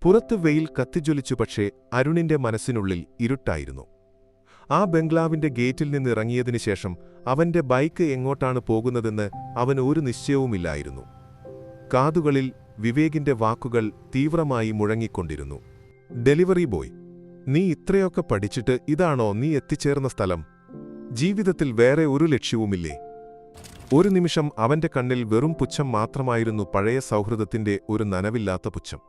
പുറത്ത് വെയിൽ കത്തിജ്വലിച്ചു. പക്ഷേ അരുണിന്റെ മനസ്സിനുള്ളിൽ ഇരുട്ടായിരുന്നു. ആ ബംഗ്ലാവിന്റെ ഗേറ്റിൽ നിന്നിറങ്ങിയതിനു ശേഷം അവന്റെ ബൈക്ക് എങ്ങോട്ടാണ് പോകുന്നതെന്ന് അവന് ഒരു നിശ്ചയവുമില്ലായിരുന്നു. കാതുകളിൽ വിവേകിന്റെ വാക്കുകൾ തീവ്രമായി മുഴങ്ങിക്കൊണ്ടിരുന്നു. ഡെലിവറി ബോയ്, നീ ഇത്രയൊക്കെ പഠിച്ചിട്ട് ഇതാണോ നീ എത്തിച്ചേർന്ന സ്ഥലം? ജീവിതത്തിൽ വേറെ ഒരു ലക്ഷ്യവുമില്ലേ? ഒരു നിമിഷം അവന്റെ കണ്ണിൽ വെറും പുച്ഛം മാത്രമായിരുന്നു, പഴയ സൗഹൃദത്തിന്റെ ഒരു നനവില്ലാത്ത പുച്ഛം.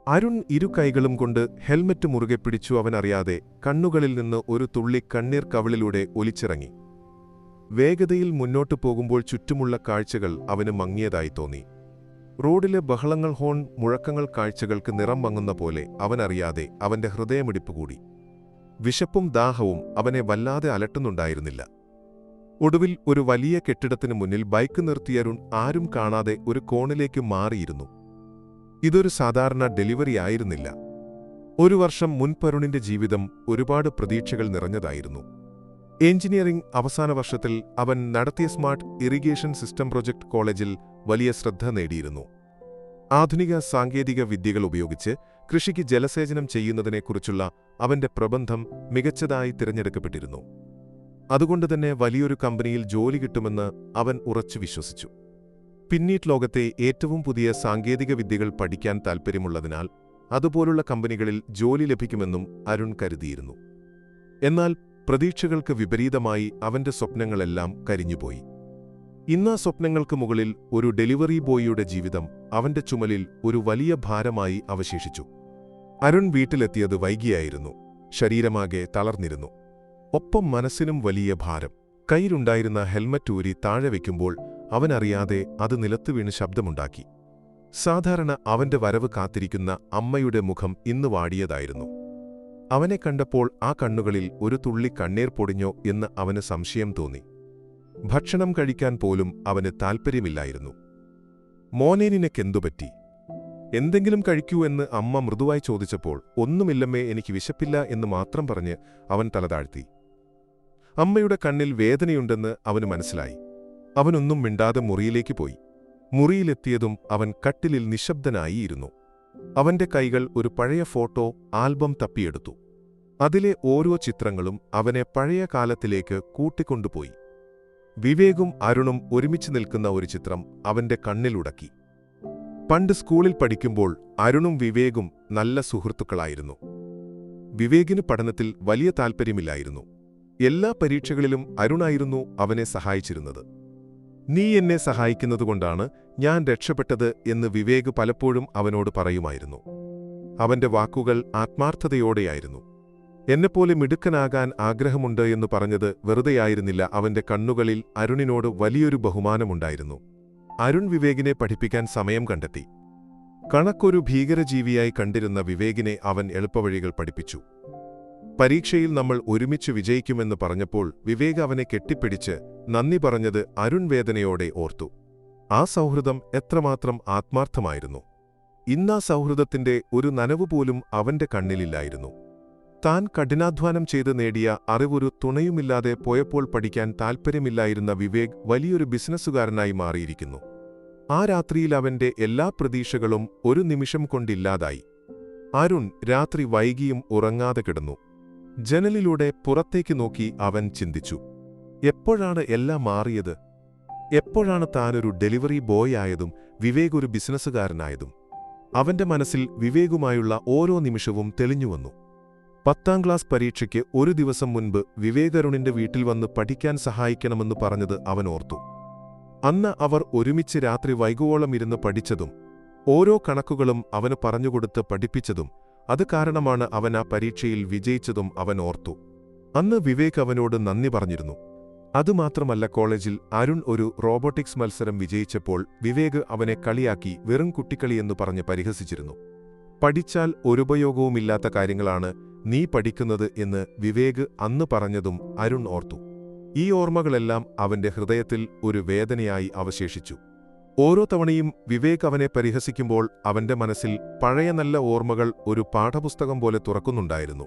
അരുൺ ഇരു കൈകളും കൊണ്ട് ഹെൽമറ്റ് മുറുകെ പിടിച്ചു. അവനറിയാതെ കണ്ണുകളിൽ നിന്ന് ഒരു തുള്ളി കണ്ണീർ കവിളിലൂടെ ഒലിച്ചിറങ്ങി. വേഗതയിൽ മുന്നോട്ടു പോകുമ്പോൾ ചുറ്റുമുള്ള കാഴ്ചകൾ അവന് മങ്ങിയതായി തോന്നി. റോഡിലെ ബഹളങ്ങൾ, ഹോൺ മുഴക്കങ്ങൾ കാഴ്ചകൾക്ക് നിറം മങ്ങുന്ന പോലെ അവനറിയാതെ അവന്റെ ഹൃദയമിടിപ്പ് കൂടി. വിശപ്പും ദാഹവും അവനെ വല്ലാതെ അലട്ടുന്നുണ്ടായിരുന്നില്ല. ഒടുവിൽ ഒരു വലിയ കെട്ടിടത്തിനു മുന്നിൽ ബൈക്ക് നിർത്തിയ അരുൺ ആരും കാണാതെ ഒരു കോണിലേക്ക് മാറിയിരുന്നു. ഇതൊരു സാധാരണ ഡെലിവറി ആയിരുന്നില്ല. ഒരു വർഷം മുൻപ് അരുണിന്റെ ജീവിതം ഒരുപാട് പ്രതീക്ഷകൾ നിറഞ്ഞതായിരുന്നു. എഞ്ചിനീയറിംഗ് അവസാന വർഷത്തിൽ അവൻ നടത്തിയ സ്മാർട്ട് ഇറിഗേഷൻ സിസ്റ്റം പ്രൊജക്ട് കോളേജിൽ വലിയ ശ്രദ്ധ നേടിയിരുന്നു. ആധുനിക സാങ്കേതിക വിദ്യകൾ ഉപയോഗിച്ച് കൃഷിക്ക് ജലസേചനം ചെയ്യുന്നതിനെക്കുറിച്ചുള്ള അവന്റെ പ്രബന്ധം മികച്ചതായി തിരഞ്ഞെടുക്കപ്പെട്ടിരുന്നു. അതുകൊണ്ടുതന്നെ വലിയൊരു കമ്പനിയിൽ ജോലി കിട്ടുമെന്ന് അവൻ ഉറച്ചു വിശ്വസിച്ചു. പിന്നീട് ലോകത്തെ ഏറ്റവും പുതിയ സാങ്കേതിക വിദ്യകൾ പഠിക്കാൻ താൽപ്പര്യമുള്ളതിനാൽ അതുപോലുള്ള കമ്പനികളിൽ ജോലി ലഭിക്കുമെന്നും അരുൺ കരുതിയിരുന്നു. എന്നാൽ പ്രതീക്ഷകൾക്ക് വിപരീതമായി അവന്റെ സ്വപ്നങ്ങളെല്ലാം കരിഞ്ഞുപോയി. ഇന്നാ സ്വപ്നങ്ങൾക്ക് മുകളിൽ ഒരു ഡെലിവറി ബോയിയുടെ ജീവിതം അവന്റെ ചുമലിൽ ഒരു വലിയ ഭാരമായി അവശേഷിച്ചു. അരുൺ വീട്ടിലെത്തിയത് വൈകിയായിരുന്നു. ശരീരമാകെ തളർന്നിരുന്നു. ഒപ്പം മനസ്സിനും വലിയ ഭാരം. കയ്യിലുണ്ടായിരുന്ന ഹെൽമറ്റ് ഊരി താഴെ വയ്ക്കുമ്പോൾ അവനറിയാതെ അത് നിലത്ത് വീണ് ശബ്ദമുണ്ടാക്കി. സാധാരണ അവന്റെ വരവ് കാത്തിരിക്കുന്ന അമ്മയുടെ മുഖം ഇന്ന് വാടിയതായിരുന്നു. അവനെ കണ്ടപ്പോൾ ആ കണ്ണുകളിൽ ഒരു തുള്ളി കണ്ണീർ പൊടിഞ്ഞോ എന്ന് അവന് സംശയം തോന്നി. ഭക്ഷണം കഴിക്കാൻ പോലും അവന് താൽപ്പര്യമില്ലായിരുന്നു. മോനെ, നിനക്കെന്തുപറ്റി? എന്തെങ്കിലും കഴിക്കൂ എന്ന് അമ്മ മൃദുവായി ചോദിച്ചപ്പോൾ ഒന്നുമില്ലമ്മേ, എനിക്ക് വിശപ്പില്ല എന്ന് മാത്രം പറഞ്ഞ് അവൻ തലതാഴ്ത്തി. അമ്മയുടെ കണ്ണിൽ വേദനയുണ്ടെന്ന് അവന് മനസ്സിലായി. അവനൊന്നും മിണ്ടാതെ മുറിയിലേക്ക് പോയി. മുറിയിലെത്തിയതും അവൻ കട്ടിലിൽ നിശബ്ദനായിയിരുന്നു. അവന്റെ കൈകൾ ഒരു പഴയ ഫോട്ടോ ആൽബം തപ്പിയെടുത്തു. അതിലെ ഓരോ ചിത്രങ്ങളും അവനെ പഴയ കാലത്തിലേക്ക് കൂട്ടിക്കൊണ്ടുപോയി. വിവേകും അരുണും ഒരുമിച്ച് നിൽക്കുന്ന ഒരു ചിത്രം അവന്റെ കണ്ണിലുടക്കി. പണ്ട് സ്കൂളിൽ പഠിക്കുമ്പോൾ അരുണും വിവേകും നല്ല സുഹൃത്തുക്കളായിരുന്നു. വിവേകിന് പഠനത്തിൽ വലിയ താൽപ്പര്യമില്ലായിരുന്നു. എല്ലാ പരീക്ഷകളിലും അരുണായിരുന്നു അവനെ സഹായിച്ചിരുന്നത്. നീ എന്നെ സഹായിക്കുന്നതുകൊണ്ടാണ് ഞാൻ രക്ഷപ്പെട്ടത് എന്ന് വിവേക് പലപ്പോഴും അവനോട് പറയുമായിരുന്നു. അവന്റെ വാക്കുകൾ ആത്മാർത്ഥതയോടെയായിരുന്നു. എന്നെപ്പോലെ മിടുക്കനാകാൻ ആഗ്രഹമുണ്ട് എന്ന് പറഞ്ഞത് വെറുതെയായിരുന്നില്ല. അവന്റെ കണ്ണുകളിൽ അരുണിനോട് വലിയൊരു ബഹുമാനമുണ്ടായിരുന്നു. അരുൺ വിവേകിനെ പഠിപ്പിക്കാൻ സമയം കണ്ടെത്തി. കണക്കൊരു ഭീകരജീവിയായി കണ്ടിരുന്ന വിവേകിനെ അവൻ എളുപ്പവഴികൾ പഠിപ്പിച്ചു. പരീക്ഷയിൽ നമ്മൾ ഒരുമിച്ച് വിജയിക്കുമെന്ന് പറഞ്ഞപ്പോൾ വിവേക് അവനെ കെട്ടിപ്പിടിച്ച് നന്ദി പറഞ്ഞത് അരുൺ വേദനയോടെ ഓർത്തു. ആ സൗഹൃദം എത്രമാത്രം ആത്മാർത്ഥമായിരുന്നു! ഇന്നാ സൗഹൃദത്തിന്റെ ഒരു നനവുപോലും അവന്റെ കണ്ണിലില്ലായിരുന്നു. താൻ കഠിനാധ്വാനം ചെയ്ത് നേടിയ അറിവൊരു തുണയുമില്ലാതെ പോയപ്പോൾ പഠിക്കാൻ താൽപ്പര്യമില്ലായിരുന്ന വിവേക് വലിയൊരു ബിസിനസ്സുകാരനായി മാറിയിരിക്കുന്നു. ആ രാത്രിയിൽ അവന്റെ എല്ലാ പ്രതീക്ഷകളും ഒരു നിമിഷം കൊണ്ടില്ലാതായി. അരുൺ രാത്രി വൈകിയും ഉറങ്ങാതെ കിടന്നു. ജനലിലൂടെ പുറത്തേക്ക് നോക്കി അവൻ ചിന്തിച്ചു, എപ്പോഴാണ് എല്ലാം മാറിയത്? എപ്പോഴാണ് താനൊരു ഡെലിവറി ബോയ് ആയതും വിവേക് ഒരു ബിസിനസ്സുകാരനായതും? അവന്റെ മനസ്സിൽ വിവേകുമായുള്ള ഓരോ നിമിഷവും തെളിഞ്ഞുവന്നു. 10ാം ക്ലാസ് പരീക്ഷയ്ക്ക് ഒരു ദിവസം മുൻപ് വിവേക് അരുണിന്റെ വീട്ടിൽ വന്ന് പഠിക്കാൻ സഹായിക്കണമെന്ന് പറഞ്ഞത് അവൻ ഓർത്തു. അന്ന് അവർ ഒരുമിച്ച് രാത്രി വൈകുവോളം ഇരുന്ന് പഠിച്ചതും ഓരോ കണക്കുകളും അവന് പറഞ്ഞുകൊടുത്ത് പഠിപ്പിച്ചതും അത് കാരണമാണ് അവൻ ആ പരീക്ഷയിൽ വിജയിച്ചതും അവൻ ഓർത്തു. അന്ന് വിവേക് അവനോട് നന്ദി പറഞ്ഞിരുന്നു. അതുമാത്രമല്ല, കോളേജിൽ അരുൺ ഒരു റോബോട്ടിക്സ് മത്സരം വിജയിച്ചപ്പോൾ വിവേക് അവനെ കളിയാക്കി വെറും കുട്ടിക്കളിയെന്നു പറഞ്ഞ് പരിഹസിച്ചിരുന്നു. പഠിച്ചാൽ ഒരുപയോഗവുമില്ലാത്ത കാര്യങ്ങളാണ് നീ പഠിക്കുന്നത് എന്ന് വിവേക് അന്ന് പറഞ്ഞതും അരുൺ ഓർത്തു. ഈ ഓർമ്മകളെല്ലാം അവന്റെ ഹൃദയത്തിൽ ഒരു വേദനയായി അവശേഷിച്ചു. ഓരോ തവണയും വിവേക് അവനെ പരിഹസിക്കുമ്പോൾ അവന്റെ മനസ്സിൽ പഴയ നല്ല ഓർമ്മകൾ ഒരു പാഠപുസ്തകം പോലെ തുറക്കുന്നുണ്ടായിരുന്നു.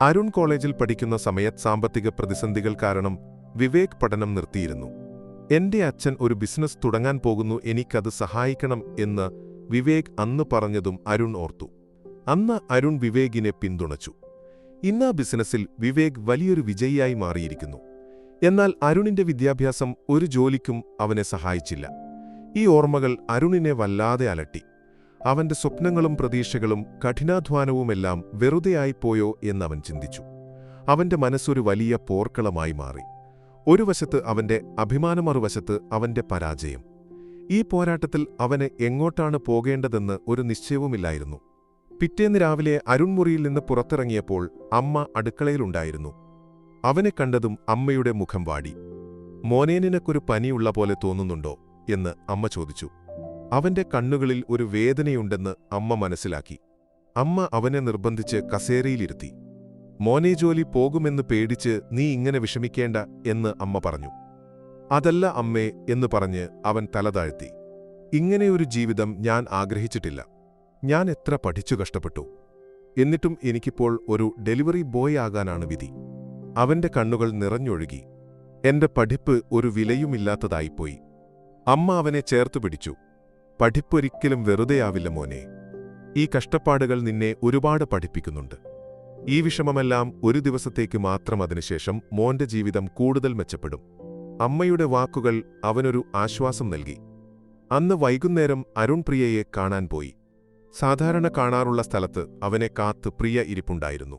അരുൺ കോളേജിൽ പഠിക്കുന്ന സമയത്ത് സാമ്പത്തിക പ്രതിസന്ധികൾ കാരണം വിവേക് പഠനം നിർത്തിയിരുന്നു. എന്റെ അച്ഛൻ ഒരു ബിസിനസ് തുടങ്ങാൻ പോകുന്നു, എനിക്കത് സഹായിക്കണം എന്ന് വിവേക് അന്ന് പറഞ്ഞതും അരുൺ ഓർത്തു. അന്ന് അരുൺ വിവേകിനെ പിന്തുണച്ചു. ഇന്ന് ആ ബിസിനസ്സിൽ വിവേക് വലിയൊരു വിജയിയായി മാറിയിരിക്കുന്നു. എന്നാൽ അരുണിന്റെ വിദ്യാഭ്യാസം ഒരു ജോലിക്കും അവനെ സഹായിച്ചില്ല. ഈ ഓർമ്മകൾ അരുണിനെ വല്ലാതെ അലട്ടി. അവന്റെ സ്വപ്നങ്ങളും പ്രതീക്ഷകളും കഠിനാധ്വാനവുമെല്ലാം വെറുതെയായിപ്പോയോ എന്നവൻ ചിന്തിച്ചു. അവന്റെ മനസ്സൊരു വലിയ പോർക്കളമായി മാറി. ഒരു വശത്ത് അവന്റെ അഭിമാനം, മറുവശത്ത് അവന്റെ പരാജയം. ഈ പോരാട്ടത്തിൽ അവന് എങ്ങോട്ടാണ് പോകേണ്ടതെന്ന് ഒരു നിശ്ചയവുമില്ലായിരുന്നു. പിറ്റേന്ന് രാവിലെ അരുൺ മുറിയിൽ നിന്ന് പുറത്തിറങ്ങിയപ്പോൾ അമ്മ അടുക്കളയിലുണ്ടായിരുന്നു. അവനെ കണ്ടതും അമ്മയുടെ മുഖം വാടി. "മോനെ, നിനക്കൊരു പനിയുള്ള പോലെ തോന്നുന്നുണ്ടോ?" എന്ന് അമ്മ ചോദിച്ചു. അവന്റെ കണ്ണുകളിൽ ഒരു വേദനയുണ്ടെന്ന് അമ്മ മനസ്സിലാക്കി. അമ്മ അവനെ നിർബന്ധിച്ച് കസേരയിലിരുത്തി. "മോനെ, ജോലി പോകുമെന്ന് പേടിച്ച് നീ ഇങ്ങനെ വിഷമിക്കേണ്ട" എന്ന് അമ്മ പറഞ്ഞു. "അതല്ല അമ്മേ" എന്ന് പറഞ്ഞ് അവൻ തലതാഴ്ത്തി. "ഇങ്ങനെയൊരു ജീവിതം ഞാൻ ആഗ്രഹിച്ചിട്ടില്ല. ഞാൻ എത്ര പഠിച്ചു കഷ്ടപ്പെട്ടു. എന്നിട്ടും എനിക്കിപ്പോൾ ഒരു ഡെലിവറി ബോയ് ആകാനാണ് വിധി." അവന്റെ കണ്ണുകൾ നിറഞ്ഞൊഴുകി. "എന്റെ പഠിപ്പ് ഒരു വിലയുമില്ലാത്തതായിപ്പോയി." അമ്മ അവനെ ചേർത്തു പിടിച്ചു. "പഠിപ്പൊരിക്കലും വെറുതെയാവില്ല മോനെ. ഈ കഷ്ടപ്പാടുകൾ നിന്നെ ഒരുപാട് പഠിപ്പിക്കുന്നുണ്ട്. ഈ വിഷമമെല്ലാം ഒരു ദിവസത്തേക്ക് മാത്രം, അതിനുശേഷം മോന്റെ ജീവിതം കൂടുതൽ മെച്ചപ്പെടും." അമ്മയുടെ വാക്കുകൾ അവനൊരു ആശ്വാസം നൽകി. അന്ന് വൈകുന്നേരം അരുൺ പ്രിയയെ കാണാൻ പോയി. സാധാരണ കാണാറുള്ള സ്ഥലത്ത് അവനെ കാത്ത് പ്രിയ ഇരിപ്പുണ്ടായിരുന്നു.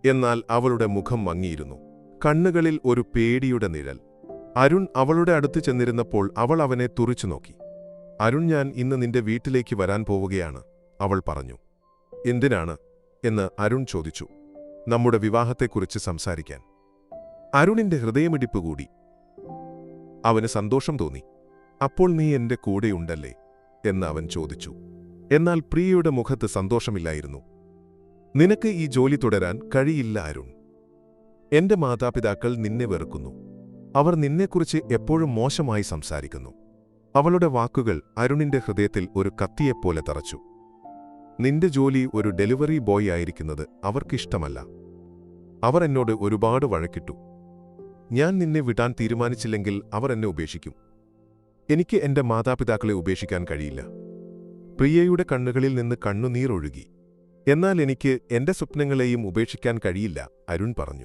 എന്നാൽ അവളുടെ മുഖം മങ്ങിയിരുന്നു. കണ്ണുകളിൽ ഒരു പേടിയുടെ നിഴൽ. അരുൺ അവളുടെ അടുത്ത് ചെന്നിരുന്നപ്പോൾ അവൾ അവനെ തുറിച്ചു നോക്കി. "അരുൺ, ഞാൻ ഇന്ന് നിന്റെ വീട്ടിലേക്ക് വരാൻ പോവുകയാണ്," അവൾ പറഞ്ഞു. "എന്തിനാണ്?" എന്ന് അരുൺ ചോദിച്ചു. "നമ്മുടെ വിവാഹത്തെക്കുറിച്ച് സംസാരിക്കാൻ." അരുണിന്റെ ഹൃദയമിടിപ്പ് കൂടി. അവന് സന്തോഷം തോന്നി. "അപ്പോൾ നീ എന്റെ കൂടെയുണ്ടല്ലേ?" എന്ന് അവൻ ചോദിച്ചു. എന്നാൽ പ്രിയയുടെ മുഖത്ത് സന്തോഷമില്ലായിരുന്നു. "നിനക്ക് ഈ ജോലി തുടരാൻ കഴിയില്ല അരുൺ. എന്റെ മാതാപിതാക്കൾ നിന്നെ വെറുക്കുന്നു. അവർ നിന്നെക്കുറിച്ച് എപ്പോഴും മോശമായി സംസാരിക്കുന്നു." അവളുടെ വാക്കുകൾ അരുണിന്റെ ഹൃദയത്തിൽ ഒരു കത്തിയെപ്പോലെ തറച്ചു. "നിന്റെ ജോലി ഒരു ഡെലിവറി ബോയ് ആയിരിക്കുന്നത് അവർക്കിഷ്ടമല്ല. അവർ എന്നോട് ഒരുപാട് വഴക്കിട്ടു. ഞാൻ നിന്നെ വിടാൻ തീരുമാനിച്ചില്ലെങ്കിൽ അവർ എന്നെ ഉപേക്ഷിക്കും. എനിക്ക് എന്റെ മാതാപിതാക്കളെ ഉപേക്ഷിക്കാൻ കഴിയില്ല." പ്രിയയുടെ കണ്ണുകളിൽ നിന്ന് കണ്ണുനീർ ഒഴുകി. "എന്നാൽ എനിക്ക് എന്റെ സ്വപ്നങ്ങളെയും ഉപേക്ഷിക്കാൻ കഴിയില്ല," അരുൺ പറഞ്ഞു.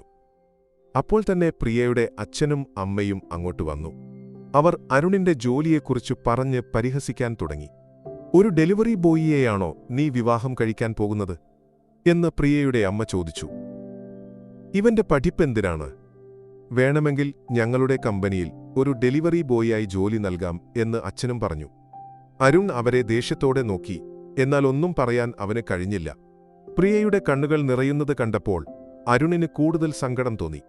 അപ്പോൾ തന്നെ പ്രിയയുടെ അച്ഛനും അമ്മയും അങ്ങോട്ട് വന്നു. അവർ അരുണിന്റെ ജോലിയെക്കുറിച്ച് പറഞ്ഞ് പരിഹസിക്കാൻ തുടങ്ങി. "ഒരു ഡെലിവറി ബോയിയെയാണോ നീ വിവാഹം കഴിക്കാൻ പോകുന്നത്?" എന്ന് പ്രിയയുടെ അമ്മ ചോദിച്ചു. "ഇവന്റെ പഠിപ്പെന്തിനാണ്? വേണമെങ്കിൽ ഞങ്ങളുടെ കമ്പനിയിൽ ഒരു ഡെലിവറി ബോയിയായി ജോലി നൽകാം" എന്ന് അച്ഛനും പറഞ്ഞു. അരുൺ അവരെ ദേഷ്യത്തോടെ നോക്കി. എന്നാൽ ഒന്നും പറയാൻ അവന് കഴിഞ്ഞില്ല. പ്രിയയുടെ കണ്ണുകൾ നിറയുന്നത് കണ്ടപ്പോൾ അരുണിന് കൂടുതൽ സങ്കടം തോന്നി.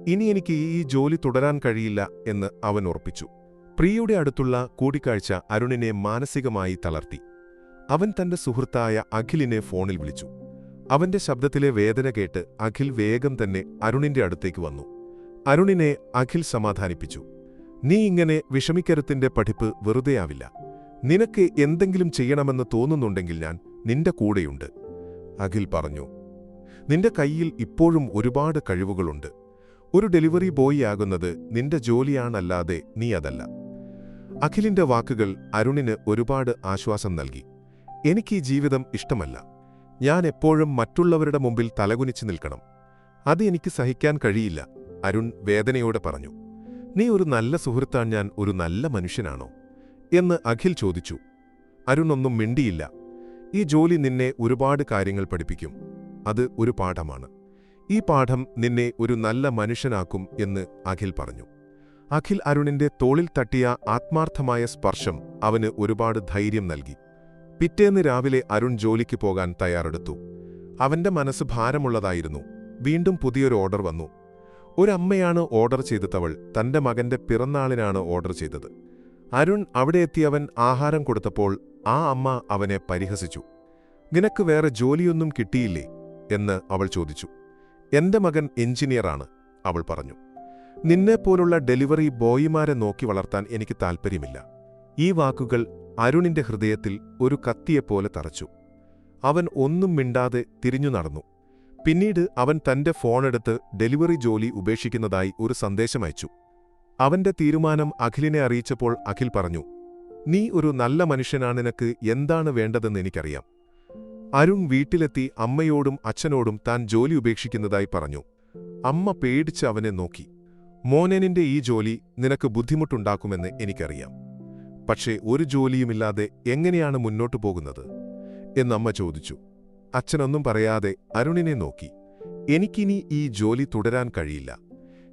ഇനി എനിക്ക് ഈ ജോലി തുടരാൻ കഴിയില്ല എന്ന് അവൻ ഉറപ്പിച്ചു. പ്രിയയുടെ അടുത്തുള്ള കൂടിക്കാഴ്ച അരുണിനെ മാനസികമായി തളർത്തി. അവൻ തന്റെ സുഹൃത്തായ അഖിലിനെ ഫോണിൽ വിളിച്ചു. അവന്റെ ശബ്ദത്തിലെ വേദന കേട്ട് അഖിൽ വേഗം തന്നെ അരുണിന്റെ അടുത്തേക്ക് വന്നു. അരുണിനെ അഖിൽ സമാധാനിപ്പിച്ചു. "നീ ഇങ്ങനെ വിഷമിക്കരുത്തിന്റെ പഠിപ്പ് വെറുതെയാവില്ല. നിനക്ക് എന്തെങ്കിലും ചെയ്യണമെന്ന് തോന്നുന്നുണ്ടെങ്കിൽ ഞാൻ നിന്റെ കൂടെയുണ്ട്," അഖിൽ പറഞ്ഞു. "നിന്റെ കയ്യിൽ ഇപ്പോഴും ഒരുപാട് കഴിവുകളുണ്ട്. ഒരു ഡെലിവറി ബോയ് ആകുന്നത് നിന്റെ ജോലിയാണല്ലാതെ നീ അതല്ല." അഖിലിന്റെ വാക്കുകൾ അരുണിന് ഒരുപാട് ആശ്വാസം നൽകി. "എനിക്ക് ഈ ജീവിതം ഇഷ്ടമല്ല. ഞാൻ എപ്പോഴും മറ്റുള്ളവരുടെ മുമ്പിൽ തലകുനിച്ചു നിൽക്കണം. അത് എനിക്ക് സഹിക്കാൻ കഴിയില്ല," അരുൺ വേദനയോടെ പറഞ്ഞു. "നീ ഒരു നല്ല സുഹൃത്താണ്. ഞാൻ ഒരു നല്ല മനുഷ്യനാണോ?" എന്ന് അഖിൽ ചോദിച്ചു. അരുൺ ഒന്നും മിണ്ടിയില്ല. "ഈ ജോലി നിന്നെ ഒരുപാട് കാര്യങ്ങൾ പഠിപ്പിക്കും. അത് ഒരു പാഠമാണ്. ഈ പാഠം നിന്നെ ഒരു നല്ല മനുഷ്യനാക്കും," എന്ന് അഖിൽ പറഞ്ഞു. അഖിൽ അരുണിന്റെ തോളിൽ തട്ടിയ ആത്മാർത്ഥമായ സ്പർശം അവന് ഒരുപാട് ധൈര്യം നൽകി. പിറ്റേന്ന് രാവിലെ അരുൺ ജോലിക്ക് പോകാൻ തയ്യാറെടുത്തു. അവന്റെ മനസ്സ് ഭാരമുള്ളതായിരുന്നു. വീണ്ടും പുതിയൊരു ഓർഡർ വന്നു. ഒരമ്മയാണ് ഓർഡർ ചെയ്തതവൾ തന്റെ മകന്റെ പിറന്നാളിനാണ് ഓർഡർ ചെയ്തത്. അരുൺ അവിടെ എത്തിയവൻ ആഹാരം കൊടുത്തപ്പോൾ ആ അമ്മ അവനെ പരിഹസിച്ചു. "നിനക്ക് വേറെ ജോലിയൊന്നും കിട്ടിയില്ലേ?" എന്ന് അവൾ ചോദിച്ചു. "എന്റെ മകൻ എഞ്ചിനീയറാണ്," അവൾ പറഞ്ഞു. "നിന്നെപ്പോലുള്ള ഡെലിവറി ബോയിമാരെ നോക്കി വളർത്താൻ എനിക്ക് താൽപ്പര്യമില്ല." ഈ വാക്കുകൾ അരുണിന്റെ ഹൃദയത്തിൽ ഒരു കത്തിയെപ്പോലെ തറച്ചു. അവൻ ഒന്നും മിണ്ടാതെ തിരിഞ്ഞു നടന്നു. പിന്നീട് അവൻ തന്റെ ഫോണെടുത്ത് ഡെലിവറി ജോലി ഉപേക്ഷിക്കുന്നതായി ഒരു സന്ദേശമയച്ചു. അവന്റെ തീരുമാനം അഖിലിനെ അറിയിച്ചപ്പോൾ അഖിൽ പറഞ്ഞു, "നീ ഒരു നല്ല മനുഷ്യനാണ്. നിനക്ക് എന്താണ് വേണ്ടതെന്ന് എനിക്കറിയാം. അരുൺ വീട്ടിലെത്തി അമ്മയോടും അച്ഛനോടും താൻ ജോലി ഉപേക്ഷിക്കുന്നതായി പറഞ്ഞു. അമ്മ പേടിച്ച് അവനെ നോക്കി. മോനെ, നിന്റെ ഈ ജോലി നിനക്ക് ബുദ്ധിമുട്ടുണ്ടാക്കുമെന്ന് എനിക്കറിയാം. പക്ഷേ ഒരു ജോലിയുമില്ലാതെ എങ്ങനെയാണ് മുന്നോട്ടു പോകുന്നത് എന്നമ്മ ചോദിച്ചു. അച്ഛനൊന്നും പറയാതെ അരുണിനെ നോക്കി. എനിക്കിനി ഈ ജോലി തുടരാൻ കഴിയില്ല.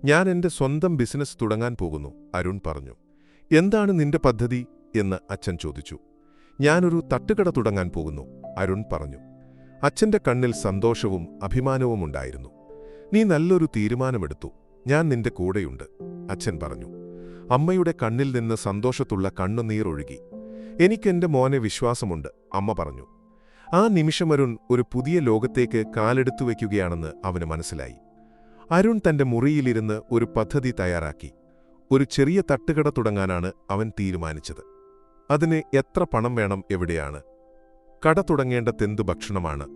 ഞാൻ എന്റെ സ്വന്തം ബിസിനസ് തുടങ്ങാൻ പോകുന്നു, അരുൺ പറഞ്ഞു. എന്താണ് നിന്റെ പദ്ധതി എന്ന് അച്ഛൻ ചോദിച്ചു. ഞാനൊരു തട്ടുകട തുടങ്ങാൻ പോകുന്നു, അരുൺ പറഞ്ഞു. അച്ഛന്റെ കണ്ണിൽ സന്തോഷവും അഭിമാനവും ഉണ്ടായിരുന്നു. നീ നല്ലൊരു തീരുമാനമെടുത്തു. ഞാൻ നിന്റെ കൂടെയുണ്ട്, അച്ഛൻ പറഞ്ഞു. അമ്മയുടെ കണ്ണിൽ നിന്ന് സന്തോഷത്തുള്ള കണ്ണുനീരൊഴുകി. എനിക്കെന്റെ മോനെ വിശ്വാസമുണ്ട്, അമ്മ പറഞ്ഞു. ആ നിമിഷം അരുൺ ഒരു പുതിയ ലോകത്തേക്ക് കാലെടുത്തു വയ്ക്കുകയാണെന്ന് അവന് മനസ്സിലായി. അരുൺ തന്റെ മുറിയിലിരുന്ന് ഒരു പദ്ധതി തയ്യാറാക്കി. ഒരു ചെറിയ തട്ടുകട തുടങ്ങാനാണ് അവൻ തീരുമാനിച്ചത്. അതിന് എത്ര പണം വേണം, എവിടെയാണ് കട തുടങ്ങേണ്ടതെന്തു ഭക്ഷണമാണ്,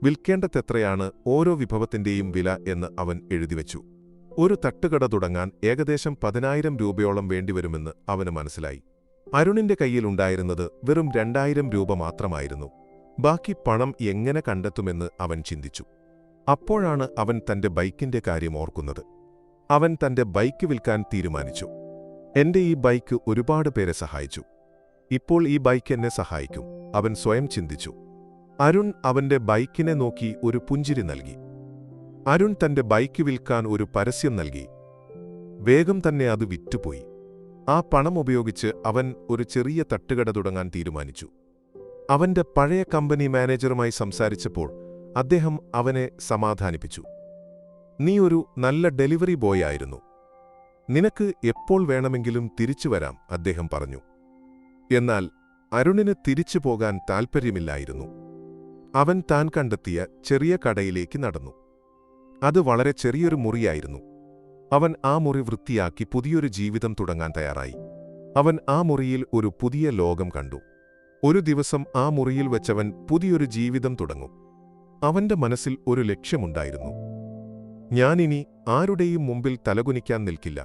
വിൽക്കേണ്ടതെത്രയാണ് ഓരോ വിഭവത്തിന്റെയും വില എന്ന് അവൻ എഴുതിവെച്ചു. ഒരു തട്ടുകട തുടങ്ങാൻ ഏകദേശം 10,000 രൂപയോളം വേണ്ടിവരുമെന്ന് അവന് മനസ്സിലായി. അരുണിന്റെ കയ്യിലുണ്ടായിരുന്നത് വെറും 2,000 രൂപ മാത്രമായിരുന്നു. ബാക്കി പണം എങ്ങനെ കണ്ടെത്തുമെന്ന് അവൻ ചിന്തിച്ചു. അപ്പോഴാണ് അവൻ തന്റെ ബൈക്കിന്റെ കാര്യം ഓർക്കുന്നത്. അവൻ തന്റെ ബൈക്ക് വിൽക്കാൻ തീരുമാനിച്ചു. എന്റെ ഈ ബൈക്ക് ഒരുപാട് പേരെ സഹായിച്ചു. ഇപ്പോൾ ഈ ബൈക്ക് എന്നെ സഹായിക്കും, അവൻ സ്വയം ചിന്തിച്ചു. അരുൺ അവന്റെ ബൈക്കിനെ നോക്കി ഒരു പുഞ്ചിരി നൽകി. അരുൺ തന്റെ ബൈക്ക് വിൽക്കാൻ ഒരു പരസ്യം നൽകി. വേഗം തന്നെ അത് വിറ്റുപോയി. ആ പണം ഉപയോഗിച്ച് അവൻ ഒരു ചെറിയ തട്ടുകട തുടങ്ങാൻ തീരുമാനിച്ചു. അവന്റെ പഴയ കമ്പനി മാനേജറുമായി സംസാരിച്ചപ്പോൾ അദ്ദേഹം അവനെ സമാധാനിപ്പിച്ചു. നീ ഒരു നല്ല ഡെലിവറി ബോയ് ആയിരുന്നു. നിനക്ക് എപ്പോൾ വേണമെങ്കിലും തിരിച്ചു വരാം, അദ്ദേഹം പറഞ്ഞു. എന്നാൽ അരുണിന് തിരിച്ചു പോകാൻ താൽപ്പര്യമില്ലായിരുന്നു. അവൻ താൻ കണ്ടെത്തിയ ചെറിയ കടയിലേക്ക് നടന്നു. അത് വളരെ ചെറിയൊരു മുറിയായിരുന്നു. അവൻ ആ മുറി വൃത്തിയാക്കി പുതിയൊരു ജീവിതം തുടങ്ങാൻ തയ്യാറായി. അവൻ ആ മുറിയിൽ ഒരു പുതിയ ലോകം കണ്ടു. ഒരു ദിവസം ആ മുറിയിൽ വെച്ചവൻ പുതിയൊരു ജീവിതം തുടങ്ങും. അവന്റെ മനസ്സിൽ ഒരു ലക്ഷ്യമുണ്ടായിരുന്നു. ഞാനിനി ആരുടെയും മുമ്പിൽ തലകുനിക്കാൻ നിൽക്കില്ല.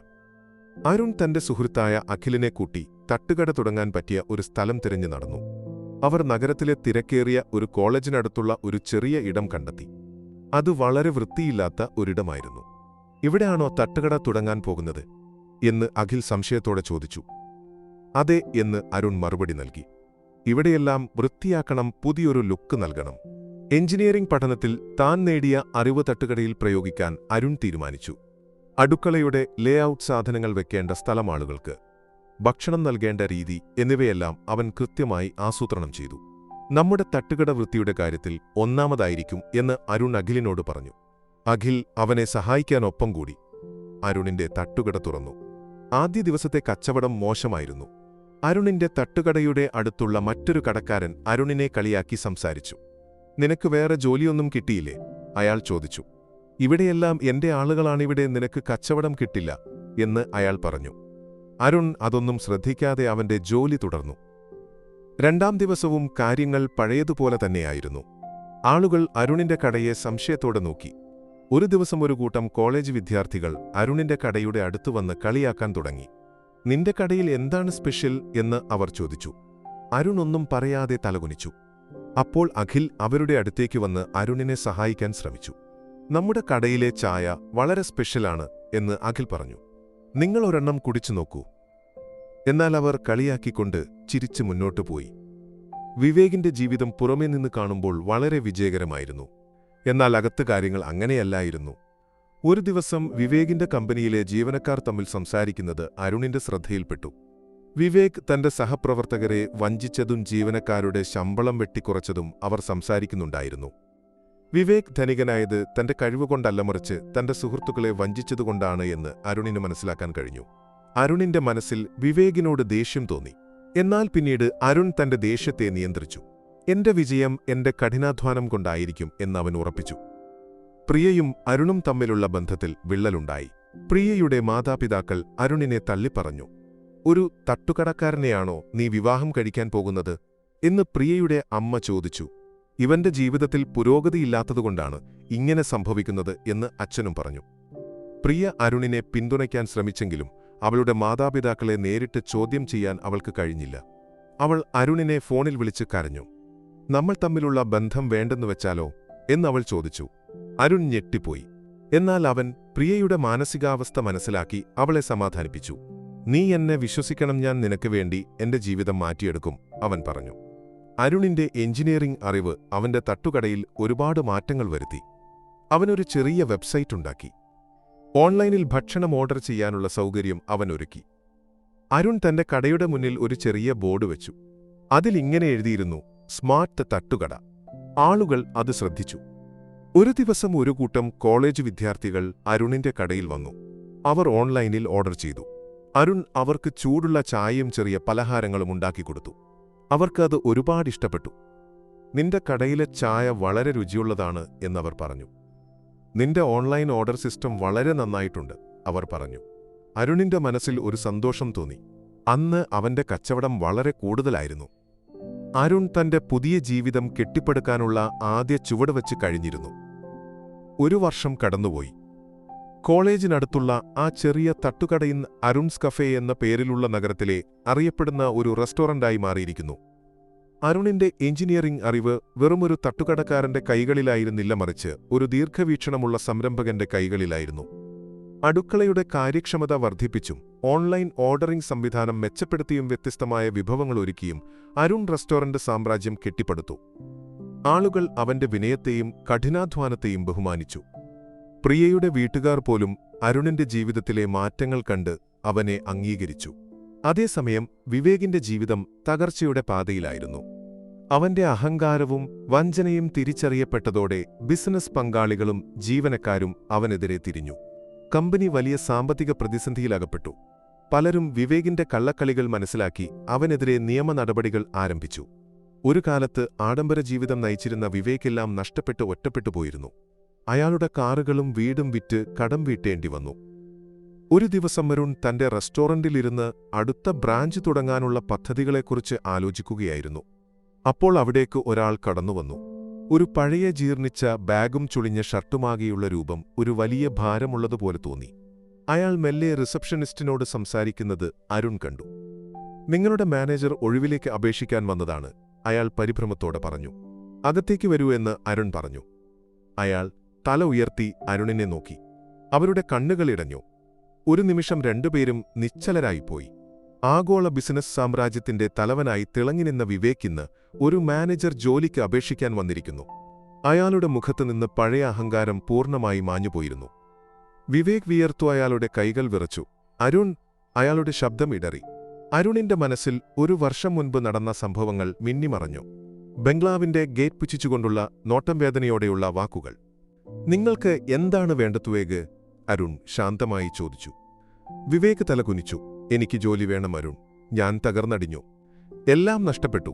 അരുൺ തന്റെ സുഹൃത്തായ അഖിലിനെ കൂട്ടി തട്ടുകട തുടങ്ങാൻ പറ്റിയ ഒരു സ്ഥലം തിരഞ്ഞു നടന്നു. അവർ നഗരത്തിലെ തിരക്കേറിയ ഒരു കോളേജിനടുത്തുള്ള ഒരു ചെറിയ ഇടം കണ്ടെത്തി. അത് വളരെ വൃത്തിയില്ലാത്ത ഒരിടമായിരുന്നു. ഇവിടെയാണോ തട്ടുകട തുടങ്ങാൻ പോകുന്നത് എന്ന് അഖിൽ സംശയത്തോടെ ചോദിച്ചു. അതെ എന്ന് അരുൺ മറുപടി നൽകി. ഇവിടെയെല്ലാം വൃത്തിയാക്കണം, പുതിയൊരു ലുക്ക് നൽകണം. എഞ്ചിനീയറിംഗ് പഠനത്തിൽ താൻ നേടിയ അറിവ് തട്ടുകടയിൽ പ്രയോഗിക്കാൻ അരുൺ തീരുമാനിച്ചു. അടുക്കളയുടെ ലേഔട്ട്, സാധനങ്ങൾ വെക്കേണ്ട സ്ഥലമാളുകൾക്ക്, ഭക്ഷണം നൽകേണ്ട രീതി എന്നിവയെല്ലാം അവൻ കൃത്യമായി ആസൂത്രണം ചെയ്തു. നമ്മുടെ തട്ടുകട വൃത്തിയുടെ കാര്യത്തിൽ ഒന്നാമതായിരിക്കും എന്ന് അരുൺ അഖിലിനോട് പറഞ്ഞു. അഖിൽ അവനെ സഹായിക്കാനൊപ്പം കൂടി. അരുണിന്റെ തട്ടുകട തുറന്നു. ആദ്യ ദിവസത്തെ കച്ചവടം മോശമായിരുന്നു. അരുണിന്റെ തട്ടുകടയുടെ അടുത്തുള്ള മറ്റൊരു കടക്കാരൻ അരുണിനെ കളിയാക്കി സംസാരിച്ചു. നിനക്ക് വേറെ ജോലിയൊന്നും കിട്ടിയില്ലേ, അയാൾ ചോദിച്ചു. ഇവിടെയെല്ലാം എന്റെ ആളുകളാണിവിടെ, നിനക്ക് കച്ചവടം കിട്ടില്ല എന്ന് അയാൾ പറഞ്ഞു. അരുൺ അതൊന്നും ശ്രദ്ധിക്കാതെ അവന്റെ ജോലി തുടർന്നു. രണ്ടാം ദിവസവും കാര്യങ്ങൾ പഴയതുപോലെ തന്നെയായിരുന്നു. ആളുകൾ അരുണിന്റെ കടയെ സംശയത്തോടെ നോക്കി. ഒരു ദിവസം ഒരു കൂട്ടം കോളേജ് വിദ്യാർത്ഥികൾ അരുണിന്റെ കടയുടെ അടുത്തുവന്ന് കളിയാക്കാൻ തുടങ്ങി. നിന്റെ കടയിൽ എന്താണ് സ്പെഷ്യൽ എന്ന് അവർ ചോദിച്ചു. അരുൺ ഒന്നും പറയാതെ തലകുനിച്ചു. അപ്പോൾ അഖിൽ അവരുടെ അടുത്തേക്ക് വന്ന് അരുണിനെ സഹായിക്കാൻ ശ്രമിച്ചു. നമ്മുടെ കടയിലെ ചായ വളരെ സ്പെഷ്യലാണ് എന്ന് അഖിൽ പറഞ്ഞു. നിങ്ങൾ ഒരെണ്ണം കുടിച്ചു നോക്കൂ. എന്നാൽ അവർ കളിയാക്കിക്കൊണ്ട് ചിരിച്ച് മുന്നോട്ടു പോയി. വിവേകിന്റെ ജീവിതം പുറമേ നിന്ന് കാണുമ്പോൾ വളരെ വിജയകരമായിരുന്നു. എന്നാൽ അകത്ത് കാര്യങ്ങൾ അങ്ങനെയല്ലായിരുന്നു. ഒരു ദിവസം വിവേകിന്റെ കമ്പനിയിലെ ജീവനക്കാർ തമ്മിൽ സംസാരിക്കുന്നത് അരുണിന്റെ ശ്രദ്ധയിൽപ്പെട്ടു. വിവേക് തന്റെ സഹപ്രവർത്തകരെ വഞ്ചിച്ചതും ജീവനക്കാരുടെ ശമ്പളം വെട്ടിക്കുറച്ചതും അവർ സംസാരിക്കുന്നുണ്ടായിരുന്നു. വിവേക് ധനികനായത് തന്റെ കഴിവുകൊണ്ടല്ല, മറിച്ച് തന്റെ സുഹൃത്തുക്കളെ വഞ്ചിച്ചതുകൊണ്ടാണ് എന്ന് അരുണിന് മനസ്സിലാക്കാൻ കഴിഞ്ഞു. അരുണിന്റെ മനസ്സിൽ വിവേകിനോട് ദേഷ്യം തോന്നി. എന്നാൽ പിന്നീട് അരുൺ തന്റെ ദേഷ്യത്തെ നിയന്ത്രിച്ചു. എന്റെ വിജയം എന്റെ കഠിനാധ്വാനം കൊണ്ടായിരിക്കും എന്നവൻ ഉറപ്പിച്ചു. പ്രിയയും അരുണും തമ്മിലുള്ള ബന്ധത്തിൽ വിള്ളലുണ്ടായി. പ്രിയയുടെ മാതാപിതാക്കൾ അരുണിനെ തള്ളിപ്പറഞ്ഞു. ഒരു തട്ടുകടക്കാരനെയാണോ നീ വിവാഹം കഴിക്കാൻ പോകുന്നത് എന്ന് പ്രിയയുടെ അമ്മ ചോദിച്ചു. ഇവന്റെ ജീവിതത്തിൽ പുരോഗതിയില്ലാത്തതുകൊണ്ടാണ് ഇങ്ങനെ സംഭവിക്കുന്നത് എന്ന് അച്ഛനും പറഞ്ഞു. പ്രിയ അരുണിനെ പിന്തുണയ്ക്കാൻ ശ്രമിച്ചെങ്കിലും അവളുടെ മാതാപിതാക്കളെ നേരിട്ട് ചോദ്യം ചെയ്യാൻ അവൾക്ക് കഴിഞ്ഞില്ല. അവൾ അരുണിനെ ഫോണിൽ വിളിച്ച് കരഞ്ഞു. നമ്മൾ തമ്മിലുള്ള ബന്ധം വേണ്ടെന്നു വെച്ചാലോ എന്നവൾ ചോദിച്ചു. അരുൺ ഞെട്ടിപ്പോയി. എന്നാൽ അവൻ പ്രിയയുടെ മാനസികാവസ്ഥ മനസ്സിലാക്കി അവളെ സമാധാനിപ്പിച്ചു. നീ എന്നെ വിശ്വസിക്കണം, ഞാൻ നിനക്ക് വേണ്ടി എന്റെ ജീവിതം മാറ്റിയെടുക്കും, അവൻ പറഞ്ഞു. അരുണിന്റെ എഞ്ചിനീയറിംഗ് അറിവ് അവന്റെ തട്ടുകടയിൽ ഒരുപാട് മാറ്റങ്ങൾ വരുത്തി. അവനൊരു ചെറിയ വെബ്സൈറ്റ് ഉണ്ടാക്കി. ഓൺലൈനിൽ ഭക്ഷണം ഓർഡർ ചെയ്യാനുള്ള സൗകര്യം അവൻ ഒരുക്കി. അരുൺ തന്റെ കടയുടെ മുന്നിൽ ഒരു ചെറിയ ബോർഡ് വെച്ചു. അതിലിങ്ങനെ എഴുതിയിരുന്നു, സ്മാർട്ട് തട്ടുകട. ആളുകൾ അത് ശ്രദ്ധിച്ചു. ഒരു ദിവസം ഒരു കൂട്ടം കോളേജ് വിദ്യാർത്ഥികൾ അരുണിന്റെ കടയിൽ വന്നു. അവർ ഓൺലൈനിൽ ഓർഡർ ചെയ്തു. അരുൺ അവർക്ക് ചൂടുള്ള ചായയും ചെറിയ പലഹാരങ്ങളും ഉണ്ടാക്കിക്കൊടുത്തു. അവർക്ക് അത് ഒരുപാട് ഇഷ്ടപ്പെട്ടു. നിന്റെ കടയിലെ ചായ വളരെ രുചിയുള്ളതാണ് എന്നവർ പറഞ്ഞു. നിന്റെ ഓൺലൈൻ ഓർഡർ സിസ്റ്റം വളരെ നന്നായിട്ടുണ്ട്, അവർ പറഞ്ഞു. അരുണിന്റെ മനസ്സിൽ ഒരു സന്തോഷം തോന്നി. അന്ന് അവന്റെ കച്ചവടം വളരെ കൂടുതലായിരുന്നു. അരുൺ തന്റെ പുതിയ ജീവിതം കെട്ടിപ്പടുക്കാനുള്ള ആദ്യ ചുവടുവെച്ച് കഴിഞ്ഞിരുന്നു. ഒരു വർഷം കടന്നുപോയി. കോളേജിനടുത്തുള്ള ആ ചെറിയ തട്ടുകടയിൽ അരുൺസ് കഫേ എന്ന പേരിലുള്ള നഗരത്തിലെ അറിയപ്പെടുന്ന ഒരു റെസ്റ്റോറന്റായി മാറിയിരിക്കുന്നു. അരുണിന്റെ എഞ്ചിനീയറിംഗ് അറിവ് വെറുമൊരു തട്ടുകടക്കാരന്റെ കൈകളിലായിരുന്നില്ല, മറിച്ച് ഒരു ദീർഘവീക്ഷണമുള്ള സംരംഭകന്റെ കൈകളിലായിരുന്നു. അടുക്കളയുടെ കാര്യക്ഷമത വർദ്ധിപ്പിച്ചും ഓൺലൈൻ ഓർഡറിംഗ് സംവിധാനം മെച്ചപ്പെടുത്തിയും വ്യത്യസ്തമായ വിഭവങ്ങൾ ഒരുക്കിയും അരുൺ റെസ്റ്റോറന്റ് സാമ്രാജ്യം കെട്ടിപ്പടുത്തു. ആളുകൾ അവന്റെ വിനയത്തെയും കഠിനാധ്വാനത്തെയും ബഹുമാനിച്ചു. പ്രിയയുടെ വീട്ടുകാർ പോലും അരുണിന്റെ ജീവിതത്തിലെ മാറ്റങ്ങൾ കണ്ട് അവനെ അംഗീകരിച്ചു. അതേസമയം വിവേകിന്റെ ജീവിതം തകർച്ചയുടെ പാതയിലായിരുന്നു. അവന്റെ അഹങ്കാരവും വഞ്ചനയും തിരിച്ചറിയപ്പെട്ടതോടെ ബിസിനസ് പങ്കാളികളും ജീവനക്കാരും അവനെതിരെ തിരിഞ്ഞു. കമ്പനി വലിയ സാമ്പത്തിക പ്രതിസന്ധിയിലകപ്പെട്ടു. പലരും വിവേകിന്റെ കള്ളക്കളികൾ മനസ്സിലാക്കി അവനെതിരെ നിയമ നടപടികൾ ആരംഭിച്ചു. ഒരു കാലത്ത് ആഡംബര ജീവിതം നയിച്ചിരുന്ന വിവേകെല്ലാം നഷ്ടപ്പെട്ട് ഒറ്റപ്പെട്ടുപോയിരുന്നു. അയാളുടെ കാറുകളും വീടും വിറ്റ് കടം വീട്ടേണ്ടി വന്നു. ഒരു ദിവസം അരുൺ തന്റെ റെസ്റ്റോറന്റിലിരുന്ന് അടുത്ത ബ്രാഞ്ച് തുടങ്ങാനുള്ള പദ്ധതികളെക്കുറിച്ച് ആലോചിക്കുകയായിരുന്നു. അപ്പോൾ അവിടേക്ക് ഒരാൾ കടന്നുവന്നു. ഒരു പഴയ ജീർണിച്ച ബാഗും ചുളിഞ്ഞ ഷർട്ടുമാകെയുള്ള രൂപം ഒരു വലിയ ഭാരമുള്ളതുപോലെ തോന്നി. അയാൾ മെല്ലെ റിസപ്ഷനിസ്റ്റിനോട് സംസാരിക്കുന്നത് അരുൺ കണ്ടു. നിങ്ങളുടെ മാനേജർ ഒഴിവിലേക്ക് അപേക്ഷിക്കാൻ വന്നതാണ്, അയാൾ പരിഭ്രമത്തോടെ പറഞ്ഞു. അകത്തേക്ക് വരൂ എന്ന് അരുൺ പറഞ്ഞു. അയാൾ തല ഉയർത്തി അരുണിനെ നോക്കി. അവരുടെ കണ്ണുകളിടഞ്ഞു. ഒരു നിമിഷം രണ്ടുപേരും നിശ്ചലരായിപ്പോയി. ആഗോള ബിസിനസ് സാമ്രാജ്യത്തിന്റെ തലവനായി തിളങ്ങിനിന്ന വിവേക് ഇന്ന് ഒരു മാനേജർ ജോലിക്ക് അപേക്ഷിക്കാൻ വന്നിരിക്കുന്നു. അയാളുടെ മുഖത്തുനിന്ന് പഴയ അഹങ്കാരം പൂർണ്ണമായി മാഞ്ഞുപോയിരുന്നു. വിവേക് വിയർത്തു. അയാളുടെ കൈകൾ വിറച്ചു. അരുൺ! അയാളുടെ ശബ്ദം ഇടറി. അരുണിന്റെ മനസ്സിൽ ഒരു വർഷം മുൻപ് നടന്ന സംഭവങ്ങൾ മിന്നിമറഞ്ഞു. ബംഗ്ലാവിന്റെ ഗേറ്റ് പുച്ഛിച്ചുകൊണ്ടുള്ള നോട്ടം വേദനയോടെയുള്ള വാക്കുകൾ. നിങ്ങൾക്ക് എന്താണ് വേണ്ടത് വിവേക്? അരുൺ ശാന്തമായി ചോദിച്ചു. വിവേക് തലകുനിച്ചു. എനിക്ക് ജോലി വേണം അരുൺ. ഞാൻ തകർന്നടിഞ്ഞു. എല്ലാം നഷ്ടപ്പെട്ടു,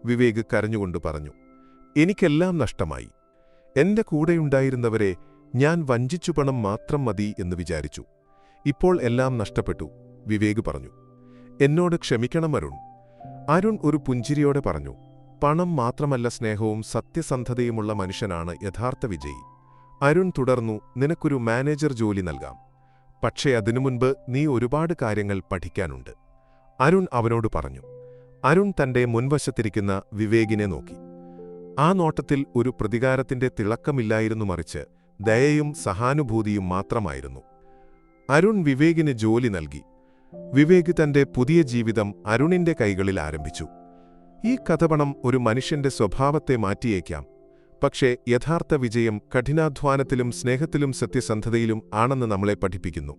വിവേക് കരഞ്ഞുകൊണ്ട് പറഞ്ഞു. എനിക്കെല്ലാം നഷ്ടമായി. എന്റെ കൂടെയുണ്ടായിരുന്നവരെ ഞാൻ വഞ്ചിച്ചു, പണം മാത്രം മതി എന്ന് വിചാരിച്ചു. ഇപ്പോൾ എല്ലാം നഷ്ടപ്പെട്ടു, വിവേക് പറഞ്ഞു. എന്നോട് ക്ഷമിക്കണം അരുൺ. അരുൺ ഒരു പുഞ്ചിരിയോടെ പറഞ്ഞു. പണം മാത്രമല്ല, സ്നേഹവും സത്യസന്ധതയുമുള്ള മനുഷ്യനാണ് യഥാർത്ഥ വിജയി. അരുൺ തുടർന്നു. നിനക്കൊരു മാനേജർ ജോലി നൽകാം, പക്ഷേ അതിനു മുൻപ് നീ ഒരുപാട് കാര്യങ്ങൾ പഠിക്കാനുണ്ട്, അരുൺ അവനോട് പറഞ്ഞു. അരുൺ തന്റെ മുൻവശത്തിരിക്കുന്ന വിവേകിനെ നോക്കി. ആ നോട്ടത്തിൽ ഒരു പ്രതികാരത്തിന്റെ തിളക്കമില്ലായിരുന്നു, മറിച്ച് ദയയും സഹാനുഭൂതിയും മാത്രമായിരുന്നു. അരുൺ വിവേകിന് ജോലി നൽകി. വിവേക് തന്റെ പുതിയ ജീവിതം അരുണിന്റെ കൈകളിൽ ആരംഭിച്ചു. ഈ കഥപണം ഒരു മനുഷ്യന്റെ സ്വഭാവത്തെ മാറ്റിയേക്കാം, പക്ഷേ യഥാർത്ഥ വിജയം കഠിനാധ്വാനത്തിലും സ്നേഹത്തിലും സത്യസന്ധതയിലും ആണെന്ന് നമ്മളെ പഠിപ്പിക്കുന്നു.